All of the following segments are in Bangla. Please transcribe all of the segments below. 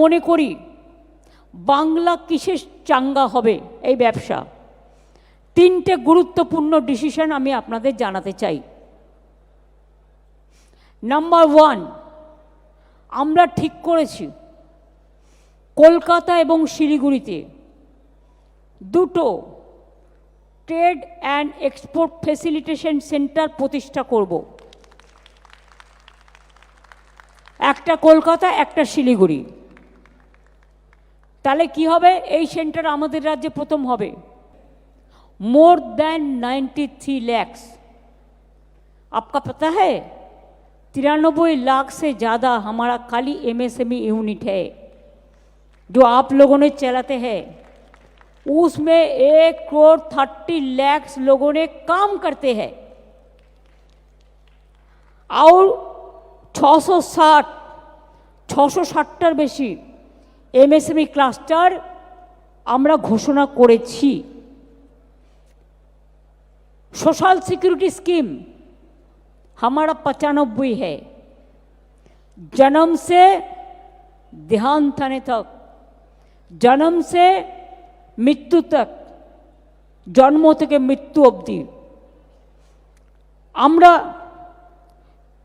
মনে করি বাংলা কিসে চাঙ্গা হবে এই ব্যবসা, তিনটে গুরুত্বপূর্ণ ডিসিশন আমি আপনাদের জানাতে চাই। নাম্বার ওয়ান, আমরা ঠিক করেছি কলকাতা এবং শিলিগুড়িতে দুটো trade and export facilitation centre প্রতিষ্ঠা করব, একটা কলকাতা একটা শিলিগুড়ি। তাহলে কি হবে, এই সেন্টার আমাদের রাজ্যে প্রথম হবে। मोर देन 93 लाख, आपका पता है 93 लाख से ज़्यादा हमारा खाली एमएसएमई यूनिट है जो आप लोगों ने चलाते हैं। उसमें 1,30,00,000 लोगों ने काम करते हैं और 660টার বেশি एमएसएमई ক্লাস্টার আমরা ঘোষণা করেছি। सोशल सिक्योरिटी स्कीम हमारा 95 है, जन्म से देहांत होने तक, जन्म से मृत्यु तक, जन्म থেকে মৃত্যু অবধি আমরা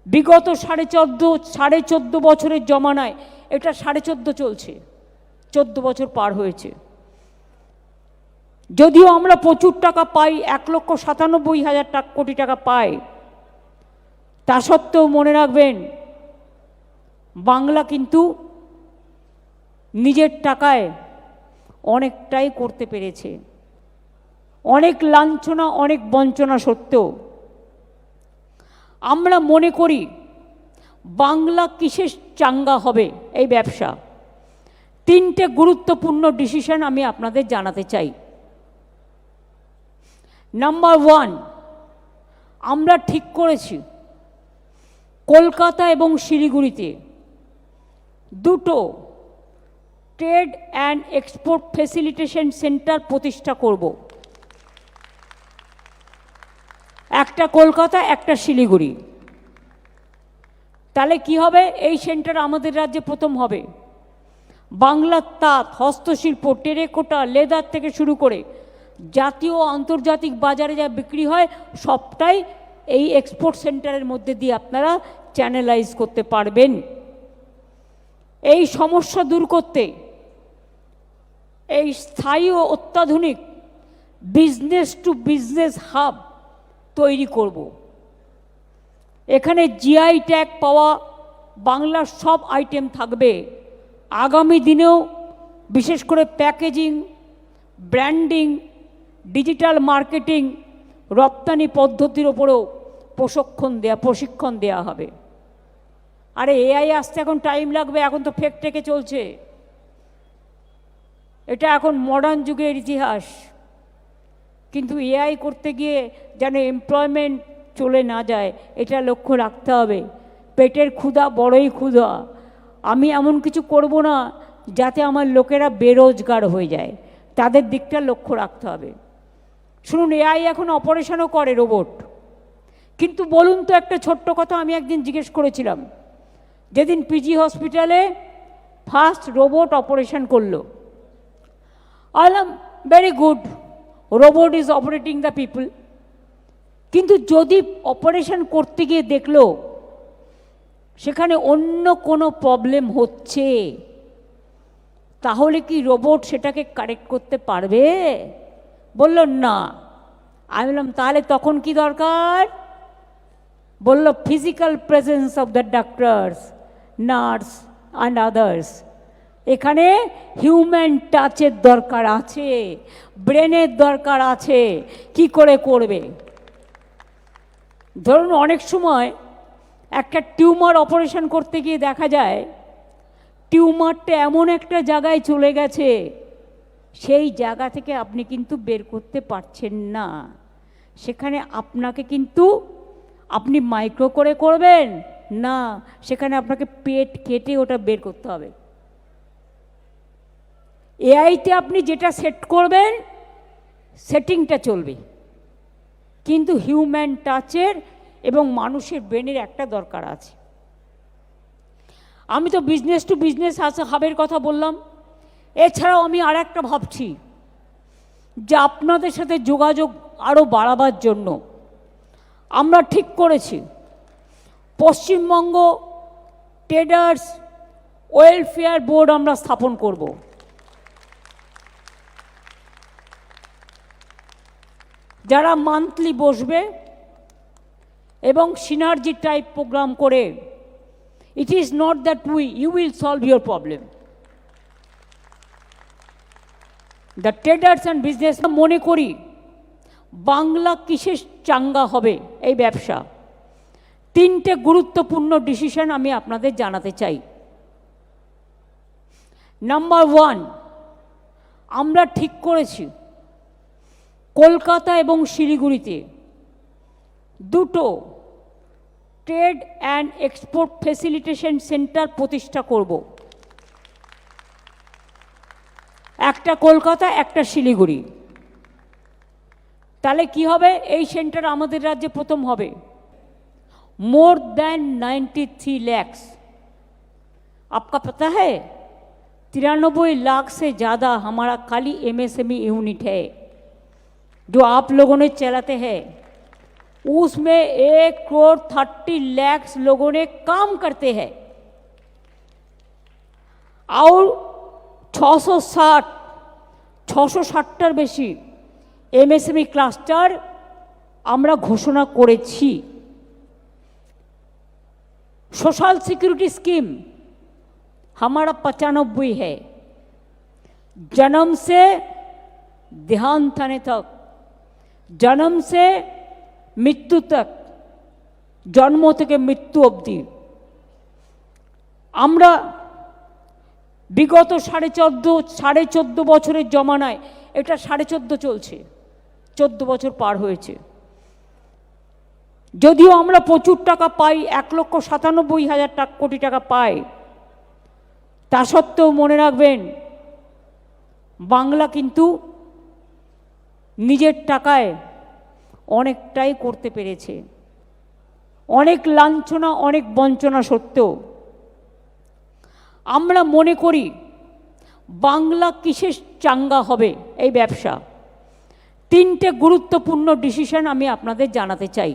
বিগত 14.5 বছরের জমানায়, এটা 14.5 চলছে, 14 বছর পার হয়েছে। যদিও আমরা প্রচুর টাকা পাই, 1,97,000 কোটি টাকা পাই, তা সত্ত্বেও মনে রাখবেন বাংলা কিন্তু নিজের টাকায় অনেকটাই করতে পেরেছে। অনেক লাঞ্ছনা, অনেক বঞ্চনা সত্ত্বেও আমরা মনে করি বাংলা কিসে চাঙ্গা হবে এই ব্যবসা, তিনটে গুরুত্বপূর্ণ ডিসিশন আমি আপনাদের জানাতে চাই। নাম্বার ওয়ান, আমরা ঠিক করেছি কলকাতা এবং শিলিগুড়িতে দুটো trade and export facilitation centre প্রতিষ্ঠা করব, একটা কলকাতা একটা শিলিগুড়ি। তাহলে কি হবে, এই সেন্টার আমাদের রাজ্যে প্রথম হবে। বাংলার তাঁত, হস্তশিল্প, টেরেকোটা, লেদার থেকে শুরু করে জাতীয় আন্তর্জাতিক বাজারে যা বিক্রি হয় সবটাই এই এক্সপোর্ট সেন্টারের মধ্যে দিয়ে আপনারা চ্যানেলাইজ করতে পারবেন। এই সমস্যা দূর করতে এই স্থায়ী ও অত্যাধুনিক বিজনেস টু বিজনেস হাব তৈরি করব। এখানে জিআই ট্যাগ পাওয়া বাংলার সব আইটেম থাকবে। আগামী দিনেও বিশেষ করে প্যাকেজিং, ব্র্যান্ডিং, ডিজিটাল মার্কেটিং, রপ্তানি পদ্ধতির ওপরেও প্রশিক্ষণ দেওয়া হবে। আরে এআই আসতে এখন টাইম লাগবে, এখন তো ফেক টেকে চলছে, এটা এখন মডার্ন যুগের ইতিহাস। কিন্তু এআই করতে গিয়ে যেন এমপ্লয়মেন্ট চলে না যায়, এটা লক্ষ্য রাখতে হবে। পেটের ক্ষুধা বড়ই ক্ষুধা, আমি এমন কিছু করব না যাতে আমার লোকেরা বেরোজগার হয়ে যায়, তাদের দিকটা লক্ষ্য রাখতে হবে। শুনুন, এআই এখন অপারেশনও করে, রোবট। কিন্তু বলুন তো একটা ছোট্ট কথা আমি একদিন জিজ্ঞেস করেছিলাম, যেদিন পিজি হসপিটালে ফার্স্ট রোবট অপারেশন করলো, আলাম very good, robot is operating the people. কিন্তু যদি অপারেশন করতে গিয়ে দেখলো সেখানে অন্য কোনো প্রবলেম হচ্ছে, তাহলে কি রোবট সেটাকে কারেক্ট করতে পারবে? বলল না। আমি বললাম তাহলে তখন কি দরকার? বলল physical presence of the doctors, nurse and others. এখানে হিউম্যান টাচের দরকার আছে, ব্রেনের দরকার আছে। কি করে করবে? ধরুন অনেক সময় একটা টিউমার অপারেশন করতে গিয়ে দেখা যায় টিউমারটা এমন একটা জায়গায় চলে গেছে, সেই জায়গা থেকে আপনি কিন্তু বের করতে পারছেন না। সেখানে আপনাকে কিন্তু আপনি মাইক্রো করে করবেন না, সেখানে আপনাকে পেট কেটে ওটা বের করতে হবে। এআইতে আপনি যেটা সেট করবেন সেটিংটা চলবে, কিন্তু হিউম্যান টাচের এবং মানুষের ব্রেনের একটা দরকার আছে। আমি তো বিজনেস টু বিজনেস হাবের কথা বললাম, এছাড়াও আমি আর একটা ভাবছি যে আপনাদের সাথে যোগাযোগ আরও বাড়াবার জন্য আমরা ঠিক করেছি পশ্চিমবঙ্গ ট্রেডার্স ওয়েলফেয়ার বোর্ড আমরা স্থাপন করব। যারা মান্থলি বসবে এবং সিনার্জি টাইপ প্রোগ্রাম করে, it is not that you will solve your problem. The traders and business মনে করি বাংলা কিসে চাঙ্গা হবে এই ব্যবসা, তিনটে গুরুত্বপূর্ণ ডিসিশন আমি আপনাদের জানাতে চাই। নাম্বার 1, আমরা ঠিক করেছি কলকাতা এবং শিলিগুড়িতে দুটো trade and export facilitation centre প্রতিষ্ঠা করব। একটা কলকাতা, একটা শিলিগুড়ি। তাহলে কি হবে, এই সেন্টার আমাদের রাজ্যে প্রথম হবে। More than 93 lakh. आपका पता है 93 लाख से ज़्यादा हमारा खाली एमएसएमई यूनिट है जो आप लोगों ने चलाते हैं। उसमें 1,30 लाख लोगों ने काम करते हैं और 660টার বেশি এমএসএমই ক্লাস্টার আমরা ঘোষণা করেছি। सोशल सिक्योरिटी स्कीम हमारा 95 है, जन्म से देहांत होने तक, जन्म से मृत्यु तक, जन्म থেকে মৃত্যু অবধি আমরা বিগত 14.5 বছরের জমানায়, এটা 14.5 চলছে, 14 বছর পার হয়েছে। যদিও আমরা প্রচুর টাকা পাই, 1,97,000 কোটি টাকা পাই, তা সত্ত্বেও মনে রাখবেন বাংলা কিন্তু নিজের টাকায় অনেকটাই করতে পেরেছে। অনেক লাঞ্ছনা, অনেক বঞ্চনা সত্ত্বেও আমরা মনে করি বাংলা কিসে চাঙ্গা হবে এই ব্যবসা, তিনটে গুরুত্বপূর্ণ ডিসিশন আমি আপনাদের জানাতে চাই।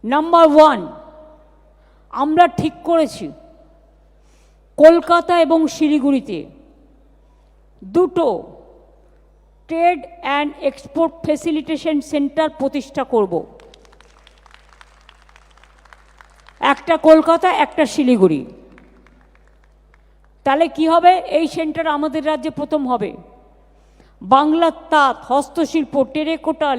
নাম্বার 1, আমরা ঠিক করেছি কলকাতা এবং শিলিগুড়িতে দুটো trade and export facilitation centre প্রতিষ্ঠা করব। একটা কলকাতা, একটা শিলিগুড়ি। তাহলে কি হবে, এই সেন্টার আমাদের রাজ্যে প্রথম হবে। বাংলার তাঁত, হস্তশিল্প, টেরাকোটা,